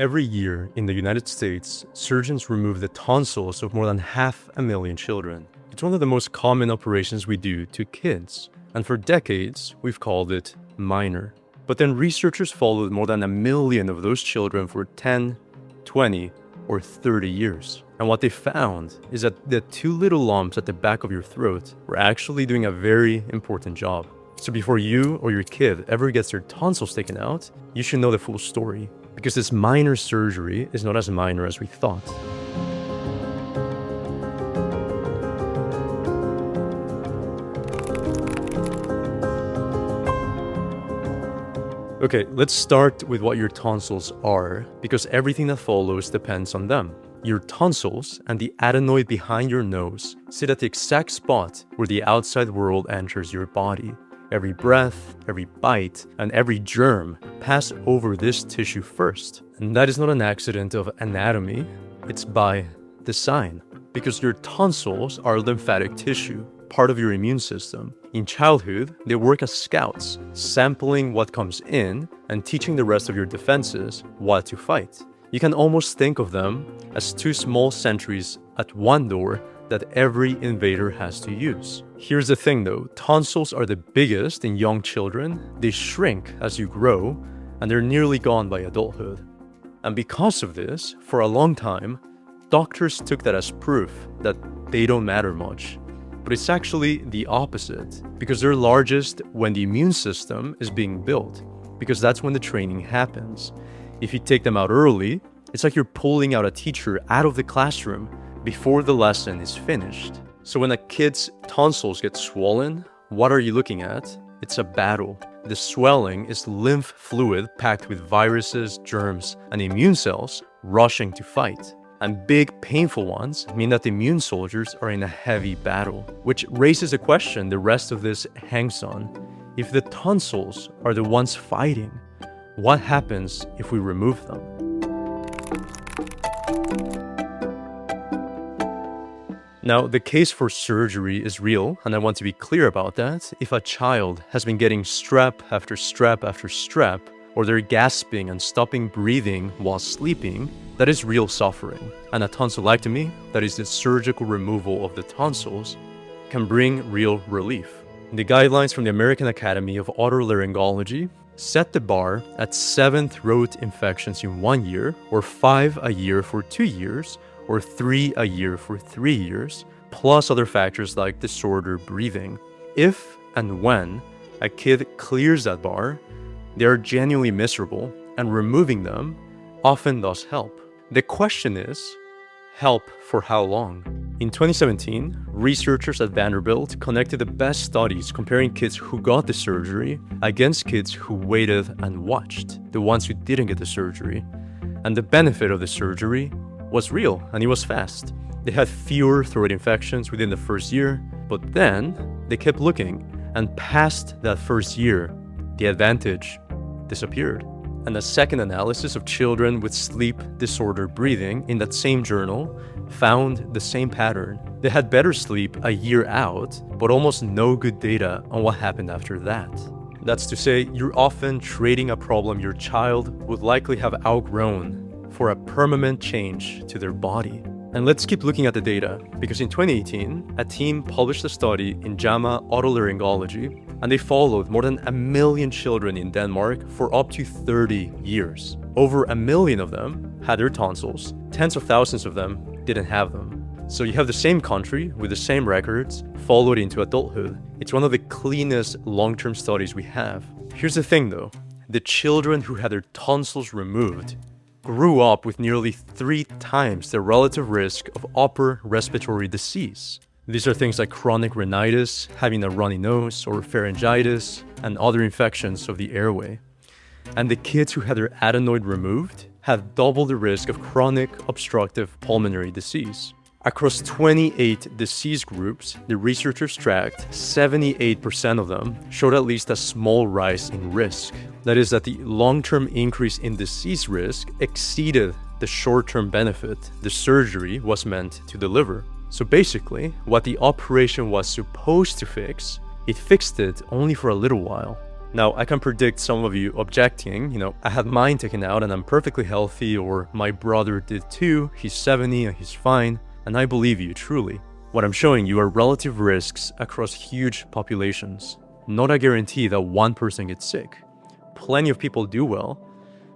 Every year in the United States, surgeons remove the tonsils of more than 500,000 children. It's one of the most common operations we do to kids, and for decades, we've called it minor. But then researchers followed more than 1 million of those children for 10, 20, or 30 years. And what they found is that the two little lumps at the back of your throat were actually doing a very important job. So before you or your kid ever gets their tonsils taken out, you should know the full story, because this minor surgery is not as minor as we thought. Okay, let's start with what your tonsils are, because everything that follows depends on them. Your tonsils and the adenoid behind your nose sit at the exact spot where the outside world enters your body. Every breath, every bite, and every germ pass over this tissue first. And that is not an accident of anatomy, it's by design. Because your tonsils are lymphatic tissue, part of your immune system. In childhood, they work as scouts, sampling what comes in and teaching the rest of your defenses what to fight. You can almost think of them as two small sentries at one door that every invader has to use. Here's the thing though, tonsils are the biggest in young children, they shrink as you grow, and they're nearly gone by adulthood. And because of this, for a long time, doctors took that as proof that they don't matter much. But it's actually the opposite, because they're largest when the immune system is being built, because that's when the training happens. If you take them out early, it's like you're pulling out a teacher out of the classroom before the lesson is finished. So when a kid's tonsils get swollen, what are you looking at? It's a battle. The swelling is lymph fluid packed with viruses, germs, and immune cells rushing to fight. And big, painful ones mean that the immune soldiers are in a heavy battle, which raises a question the rest of this hangs on. If the tonsils are the ones fighting, what happens if we remove them? Now, the case for surgery is real, and I want to be clear about that. If a child has been getting strep after strep after strep, or they're gasping and stopping breathing while sleeping, that is real suffering. And a tonsillectomy, that is the surgical removal of the tonsils, can bring real relief. The guidelines from the American Academy of Otolaryngology set the bar at 7 throat infections in 1 year, or 5 a year for 2 years, or 3 a year for 3 years, plus other factors like disordered breathing. If and when a kid clears that bar, they are genuinely miserable, and removing them often does help. The question is, help for how long? In 2017, researchers at Vanderbilt connected the best studies comparing kids who got the surgery against kids who waited and watched, the ones who didn't get the surgery. And the benefit of the surgery was real, and it was fast. They had fewer throat infections within the first year, but then they kept looking, and past that first year, the advantage disappeared. And a second analysis of children with sleep disordered breathing in that same journal found the same pattern. They had better sleep a year out, but almost no good data on what happened after that. That's to say, you're often trading a problem your child would likely have outgrown for a permanent change to their body. And let's keep looking at the data, because in 2018, a team published a study in JAMA Otolaryngology, and they followed more than 1 million children in Denmark for up to 30 years. Over 1 million of them had their tonsils, tens of thousands of them didn't have them. So you have the same country with the same records followed into adulthood. It's one of the cleanest long-term studies we have. Here's the thing though, the children who had their tonsils removed grew up with nearly 3 times the relative risk of upper respiratory disease. These are things like chronic rhinitis, having a runny nose, or pharyngitis, and other infections of the airway. And the kids who had their adenoid removed have double the risk of chronic obstructive pulmonary disease. Across 28 disease groups, the researchers tracked 78% of them showed at least a small rise in risk. That is, that the long-term increase in disease risk exceeded the short-term benefit the surgery was meant to deliver. So basically, what the operation was supposed to fix, it fixed it only for a little while. Now, I can predict some of you objecting, I had mine taken out and I'm perfectly healthy, or my brother did too, he's 70 and he's fine, and I believe you, truly. What I'm showing you are relative risks across huge populations. Not a guarantee that one person gets sick. Plenty of people do well,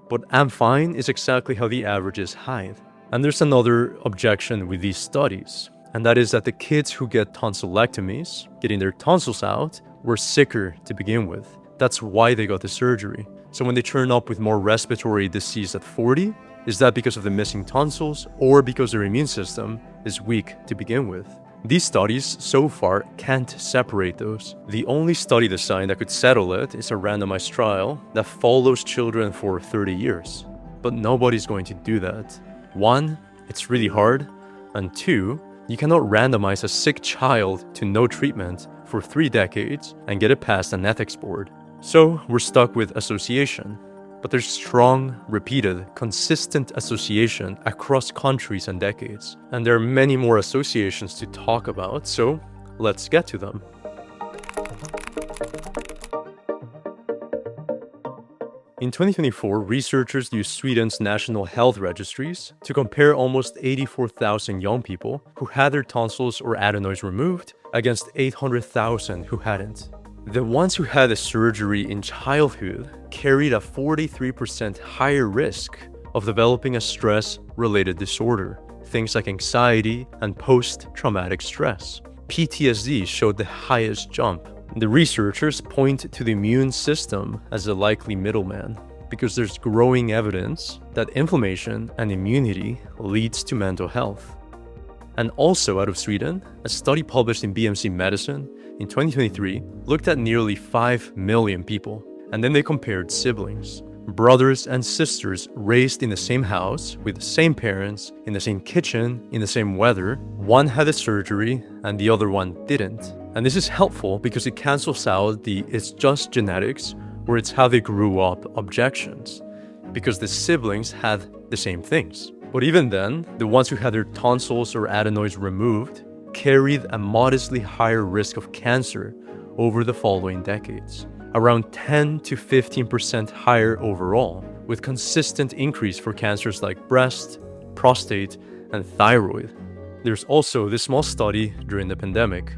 but I'm fine is exactly how the averages hide. And there's another objection with these studies, and that is that the kids who get tonsillectomies, getting their tonsils out, were sicker to begin with. That's why they got the surgery. So when they turn up with more respiratory disease at 40, is that because of the missing tonsils or because their immune system is weak to begin with? These studies so far can't separate those. The only study design that could settle it is a randomized trial that follows children for 30 years. But nobody's going to do that. One, it's really hard, and two, you cannot randomize a sick child to no treatment for 3 decades and get it past an ethics board. So we're stuck with association. But there's strong, repeated, consistent association across countries and decades. And there are many more associations to talk about, so let's get to them. In 2024, researchers used Sweden's national health registries to compare almost 84,000 young people who had their tonsils or adenoids removed against 800,000 who hadn't. The ones who had the surgery in childhood carried a 43% higher risk of developing a stress-related disorder, things like anxiety and post-traumatic stress. PTSD showed the highest jump. The researchers point to the immune system as a likely middleman, because there's growing evidence that inflammation and immunity leads to mental health. And also out of Sweden, a study published in BMC Medicine in 2023 looked at nearly 5 million people, and then they compared siblings. Brothers and sisters raised in the same house, with the same parents, in the same kitchen, in the same weather. One had a surgery and the other one didn't. And this is helpful because it cancels out the "it's just genetics" or "it's how they grew up" objections, because the siblings had the same things. But even then, the ones who had their tonsils or adenoids removed carried a modestly higher risk of cancer over the following decades, around 10 to 15% higher overall, with consistent increase for cancers like breast, prostate, and thyroid. There's also this small study during the pandemic,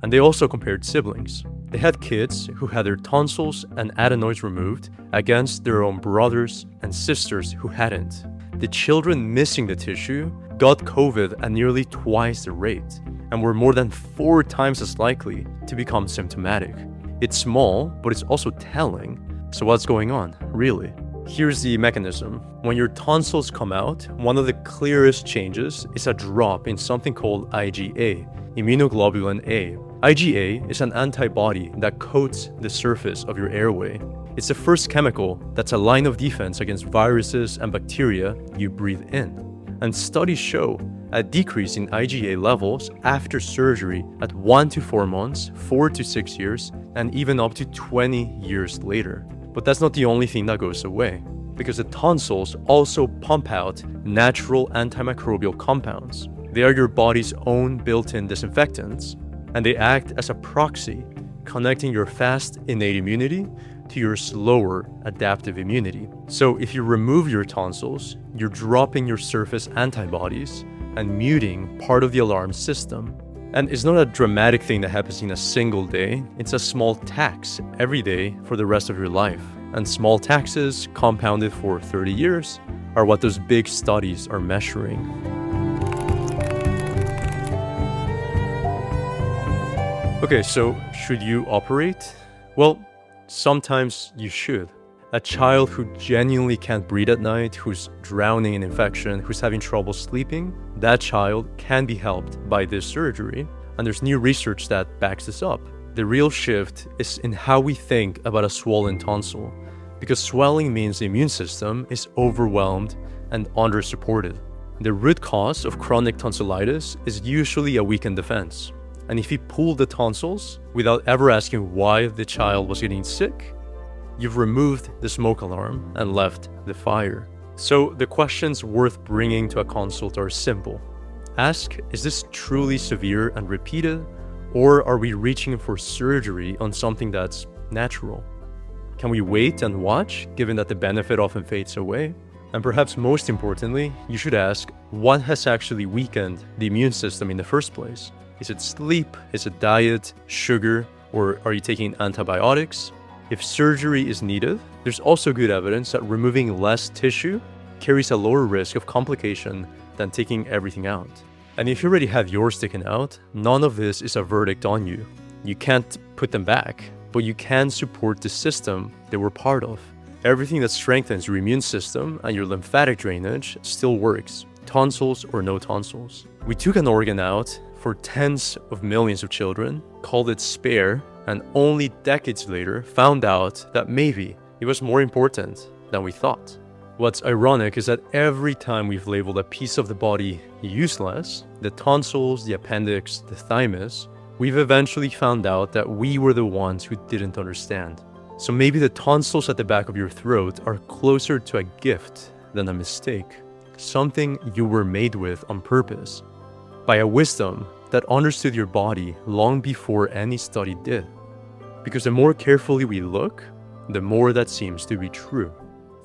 and they also compared siblings. They had kids who had their tonsils and adenoids removed against their own brothers and sisters who hadn't. The children missing the tissue got COVID at nearly twice the rate and were more than 4 times as likely to become symptomatic. It's small, but it's also telling. So what's going on, really? Here's the mechanism. When your tonsils come out, one of the clearest changes is a drop in something called IgA, immunoglobulin A. IgA is an antibody that coats the surface of your airway. It's the first chemical that's a line of defense against viruses and bacteria you breathe in. And studies show a decrease in IgA levels after surgery at 1 to 4 months, 4 to 6 years, and even up to 20 years later. But that's not the only thing that goes away, because the tonsils also pump out natural antimicrobial compounds. They are your body's own built-in disinfectants, and they act as a proxy, connecting your fast innate immunity to your slower adaptive immunity. So if you remove your tonsils, you're dropping your surface antibodies and muting part of the alarm system. And it's not a dramatic thing that happens in a single day. It's a small tax every day for the rest of your life. And small taxes compounded for 30 years are what those big studies are measuring. Okay, so should you operate? Well, sometimes you should. A child who genuinely can't breathe at night, who's drowning in infection, who's having trouble sleeping, that child can be helped by this surgery. And there's new research that backs this up. The real shift is in how we think about a swollen tonsil, because swelling means the immune system is overwhelmed and under-supported. The root cause of chronic tonsillitis is usually a weakened defense. And if you pull the tonsils without ever asking why the child was getting sick, you've removed the smoke alarm and left the fire. So the questions worth bringing to a consult are simple. Ask, is this truly severe and repeated, or are we reaching for surgery on something that's natural? Can we wait and watch, given that the benefit often fades away? And perhaps most importantly, you should ask, what has actually weakened the immune system in the first place? Is it sleep? Is it diet, sugar, or are you taking antibiotics? If surgery is needed, there's also good evidence that removing less tissue carries a lower risk of complication than taking everything out. And if you already have yours taken out, none of this is a verdict on you. You can't put them back, but you can support the system they were part of. Everything that strengthens your immune system and your lymphatic drainage still works, tonsils or no tonsils. We took an organ out for tens of millions of children, called it spare, and only decades later found out that maybe it was more important than we thought. What's ironic is that every time we've labeled a piece of the body useless, the tonsils, the appendix, the thymus, we've eventually found out that we were the ones who didn't understand. So maybe the tonsils at the back of your throat are closer to a gift than a mistake, something you were made with on purpose, by a wisdom that understood your body long before any study did. Because the more carefully we look, the more that seems to be true.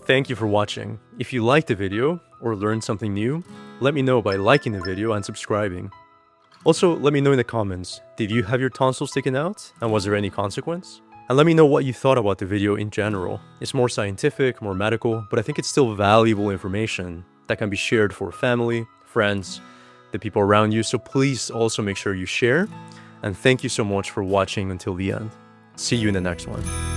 Thank you for watching. If you liked the video or learned something new, let me know by liking the video and subscribing. Also, let me know in the comments, did you have your tonsils taken out, and was there any consequence? And let me know what you thought about the video in general. It's more scientific, more medical, but I think it's still valuable information that can be shared for family, friends, the people around you. So please also make sure you share. And thank you so much for watching until the end. See you in the next one.